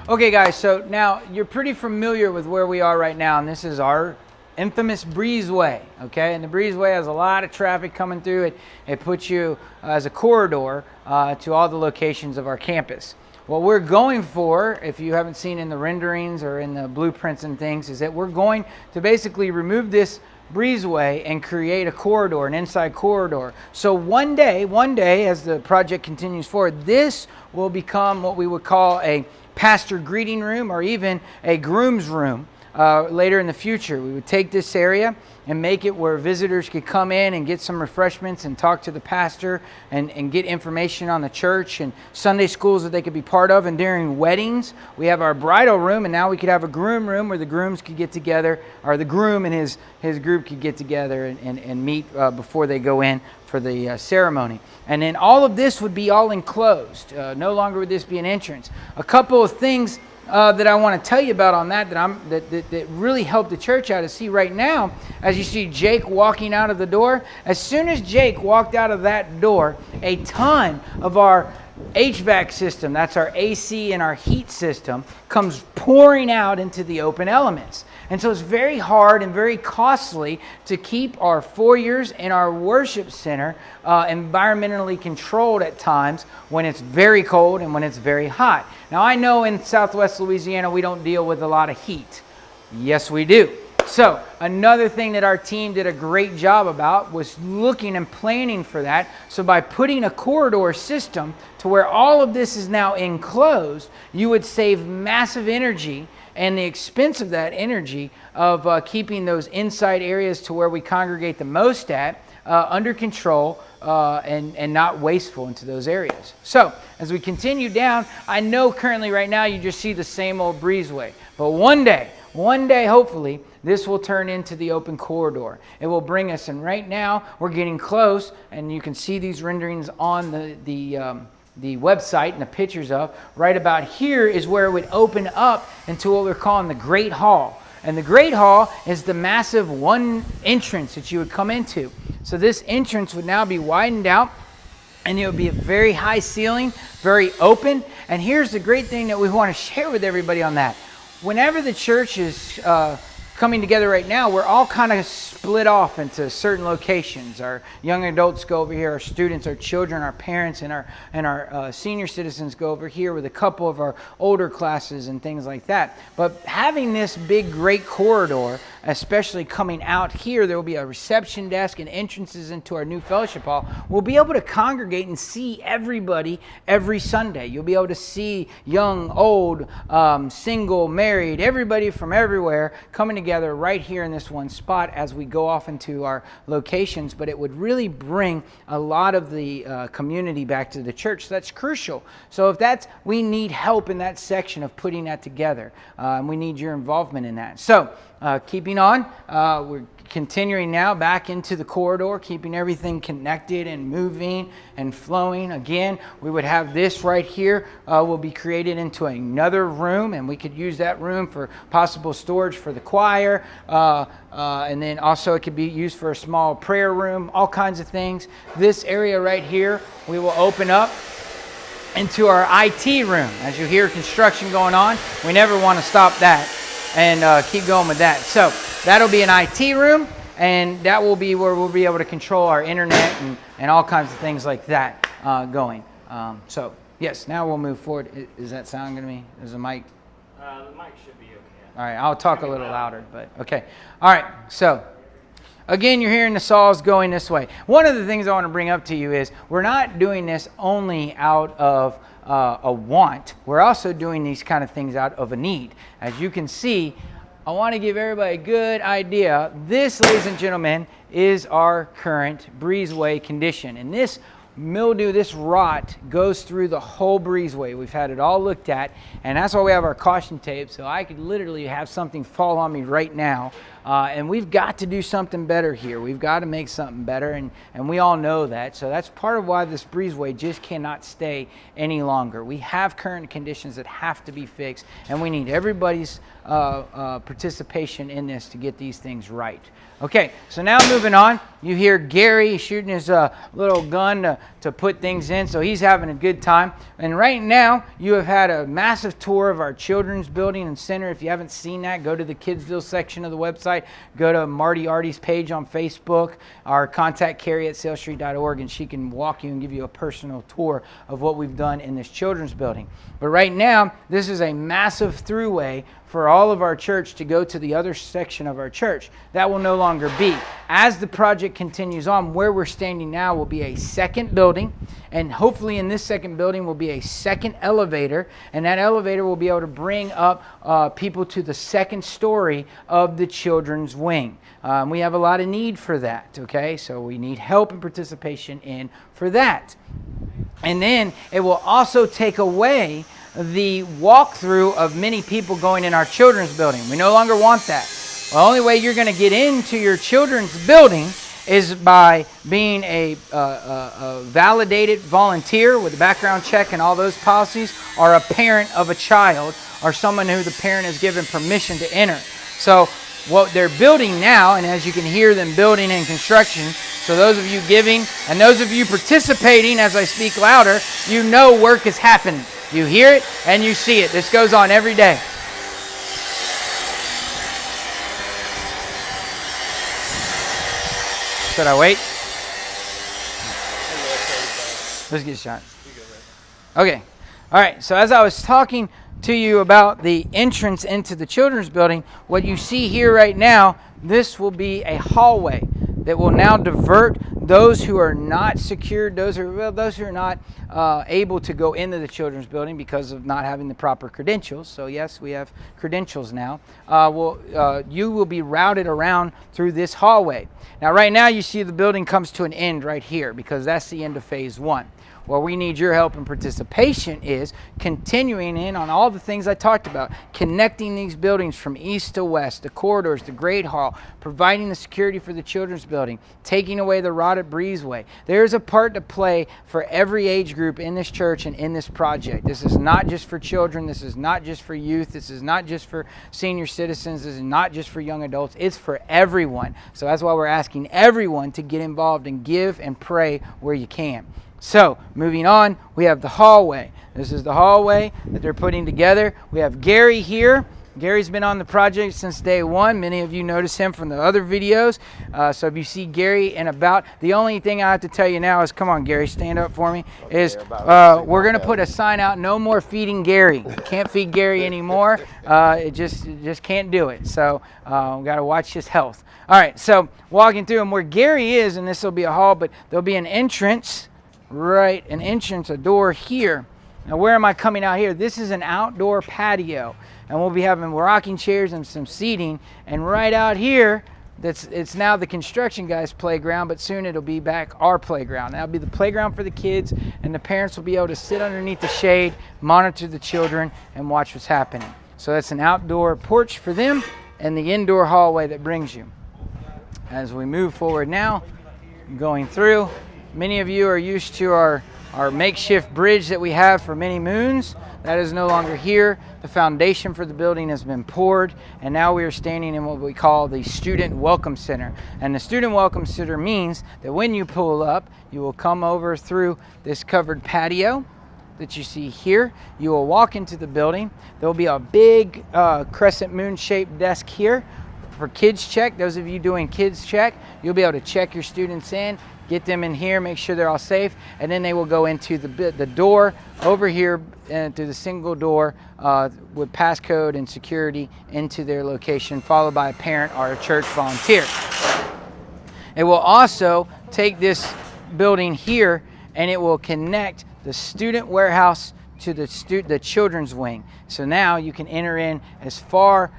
Okay guys, so now you're pretty familiar with where we are right now, and this is our infamous Breezeway, okay? And the Breezeway has a lot of traffic coming through it. It puts you as a corridor to all the locations of our campus. What we're going for, if you haven't seen in the renderings or in the blueprints and things, is that we're going to basically remove this Breezeway and create a corridor, an inside corridor. So one day, as the project continues forward, this will become what we would call a pastor greeting room or even a groom's room. Later in the future, we would take this area and make it where visitors could come in and get some refreshments and talk to the pastor and get information on the church and Sunday schools that they could be part of. And during weddings, we have our bridal room, and now we could have a groom room where the grooms could get together, or the groom and his group could get together and meet before they go in for the ceremony. And then all of this would be all enclosed. No longer would this be an entrance. A couple of things that I want to tell you about on that really helped the church out is, see right now, as you see Jake walking out of the door, as soon as Jake walked out of that door, a ton of our HVAC system, that's our AC and our heat system, comes pouring out into the open elements. And so it's very hard and very costly to keep our foyers and our worship center environmentally controlled at times when it's very cold and when it's very hot. Now I know in Southwest Louisiana we don't deal with a lot of heat. Yes, we do. So another thing that our team did a great job about was looking and planning for that. So by putting a corridor system to where all of this is now enclosed, you would save massive energy and the expense of that energy of keeping those inside areas to where we congregate the most at under control and not wasteful into those areas. So as we continue down, I know currently right now you just see the same old Breezeway, but one day hopefully this will turn into the open corridor. It will bring us, and right now we're getting close, and you can see these renderings on the website and the pictures of. Right about here is where it would open up into what we're calling the Great Hall. And the Great Hall is the massive one entrance that you would come into. So this entrance would now be widened out, and it would be a very high ceiling, very open. And here's the great thing that we want to share with everybody on that. Whenever the church is coming together right now, we're all kind of split off into certain locations. Our young adults go over here, our students, our children, our parents, and our senior citizens go over here with a couple of our older classes and things like that. But having this big, great corridor, especially coming out here, there will be a reception desk and entrances into our new fellowship hall. We'll be able to congregate and see everybody every Sunday. You'll be able to see young, old, single, married, everybody from everywhere coming together right here in this one spot as we go off into our locations. But it would really bring a lot of the community back to the church. So that's crucial. So if we need help in that section of putting that together, and we need your involvement in that. So keeping on, we're continuing now back into the corridor, keeping everything connected and moving and flowing. Again, we would have this right here will be created into another room, and we could use that room for possible storage for the choir, and then also it could be used for a small prayer room, all kinds of things. This area right here we will open up into our IT room. As you hear construction going on, we never want to stop that and keep going with that. So that'll be an IT room, and that will be where we'll be able to control our internet and all kinds of things like that going. So yes, now we'll move forward. Is that sound good to me? Is the mic? The mic should be okay. All right, I'll talk a little louder, but okay. All right, so again, you're hearing the saws going this way. One of the things I want to bring up to you is we're not doing this only out of a want. We're also doing these kind of things out of a need. As you can see, I want to give everybody a good idea. This, ladies and gentlemen, is our current Breezeway condition. And this mildew, this rot goes through the whole Breezeway. We've had it all looked at, and that's why we have our caution tape. So I could literally have something fall on me right now And we've got to do something better here. We've got to make something better, and we all know that. So that's part of why this Breezeway just cannot stay any longer. We have current conditions that have to be fixed, and we need everybody's participation in this to get these things right. Okay, so now moving on, you hear Gary shooting his little gun to put things in, so he's having a good time. And right now, you have had a massive tour of our children's building and center. If you haven't seen that, go to the Kidsville section of the website, go to Marty Artie's page on Facebook, or contact Carrie at salestreet.org, and she can walk you and give you a personal tour of what we've done in this children's building. But right now, this is a massive throughway for all of our church to go to the other section of our church. That will no longer be. As the project continues on, where we're standing now will be a second building, and hopefully in this second building will be a second elevator, and that elevator will be able to bring up people to the second story of the children's wing. We have a lot of need for that, okay? So we need help and participation in for that. And then it will also take away the walkthrough of many people going in our children's building. We no longer want that. The only way you're going to get into your children's building is by being a validated volunteer with a background check and all those policies, or a parent of a child, or someone who the parent has given permission to enter. So what they're building now, and as you can hear them building in construction, so those of you giving and those of you participating as I speak louder, you know work is happening. You hear it and you see it. This goes on every day. Should I wait? Let's get shot. Okay. All right. So as I was talking to you about the entrance into the children's building, what you see here right now, this will be a hallway that will now divert those who are not secured, those who are not able to go into the children's building because of not having the proper credentials. So yes, we have credentials now. You will be routed around through this hallway. Now right now you see the building comes to an end right here because that's the end of phase 1. Where we need your help and participation is continuing in on all the things I talked about, connecting these buildings from east to west, the corridors, the Great Hall, providing the security for the children's building, taking away the rotted breezeway. There's a part to play for every age group in this church and in this project. This is not just for children. This is not just for youth. This is not just for senior citizens. This is not just for young adults. It's for everyone. So that's why we're asking everyone to get involved and give and pray where you can. So, moving on, we have the hallway. This is the hallway that they're putting together. We have Gary here. Gary's been on the project since day 1. Many of you notice him from the other videos. So if you see Gary and about, the only thing I have to tell you now is, come on, Gary, stand up for me, is we're going to put a sign out, no more feeding Gary. Can't feed Gary anymore. It just can't do it. So we've got to watch his health. All right, so walking through, and where Gary is, and this will be a hall, but there'll be an entrance. Right, an entrance, a door here. Now where am I coming out here? This is an outdoor patio, and we'll be having rocking chairs and some seating. And right out here, it's now the construction guys' playground, but soon it'll be back our playground. That'll be the playground for the kids, and the parents will be able to sit underneath the shade, monitor the children, and watch what's happening. So that's an outdoor porch for them, and the indoor hallway that brings you. As we move forward now, going through, many of you are used to our makeshift bridge that we have for many moons. That is no longer here. The foundation for the building has been poured, and now we are standing in what we call the Student Welcome Center. And the Student Welcome Center means that when you pull up, you will come over through this covered patio that you see here. You will walk into the building. There will be a big crescent moon-shaped desk here for kids check. Those of you doing kids check, you'll be able to check your students in, get them in here, make sure they're all safe, and then they will go into the door over here and through the single door with passcode and security into their location, followed by a parent or a church volunteer. It will also take this building here and it will connect the student warehouse to the children's wing. So now you can enter in as far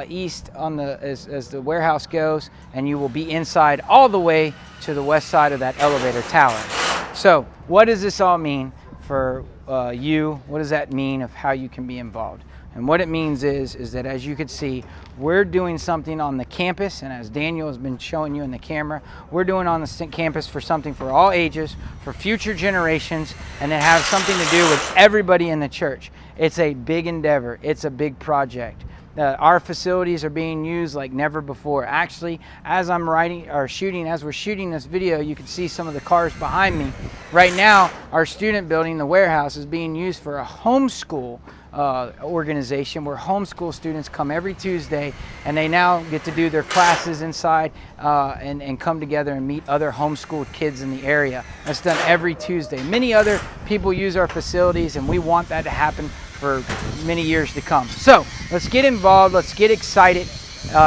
east on as the warehouse goes, and you will be inside all the way to the west side of that elevator tower. So what does this all mean for you? What does that mean of how you can be involved? And what it means is that, as you can see, we're doing something on the campus, and as Daniel has been showing you in the camera, we're doing on the campus for something for all ages, for future generations, and it has something to do with everybody in the church. It's a big endeavor. It's a big project. Our facilities are being used like never before. Actually, as we're shooting this video, you can see some of the cars behind me. Right now, our student building, the warehouse, is being used for a homeschool organization where homeschool students come every Tuesday, and they now get to do their classes inside and come together and meet other homeschooled kids in the area. That's done every Tuesday. Many other people use our facilities, and we want that to happen for many years to come. So let's get involved, let's get excited,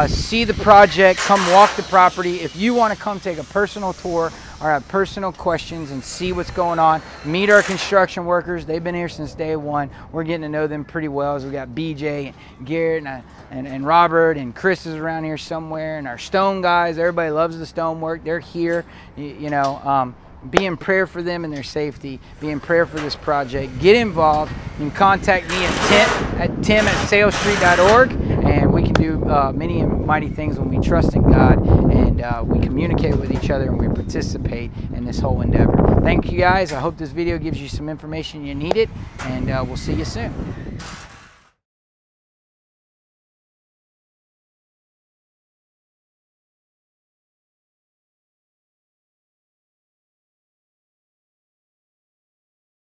see the project, come walk the property. If you want to come take a personal tour or have personal questions and see what's going on, meet our construction workers. They've been here since day one. We're getting to know them pretty well. So we got BJ and Garrett and Robert, and Chris is around here somewhere, and our stone guys. Everybody loves the stone work. They're here, be in prayer for them and their safety. Be in prayer for this project. Get involved. You can contact me at tim@salestreet.org, and we can do many and mighty things when we trust in God, and we communicate with each other, and we participate in this whole endeavor. Thank you guys. I hope this video gives you some information you needed, and we'll see you soon.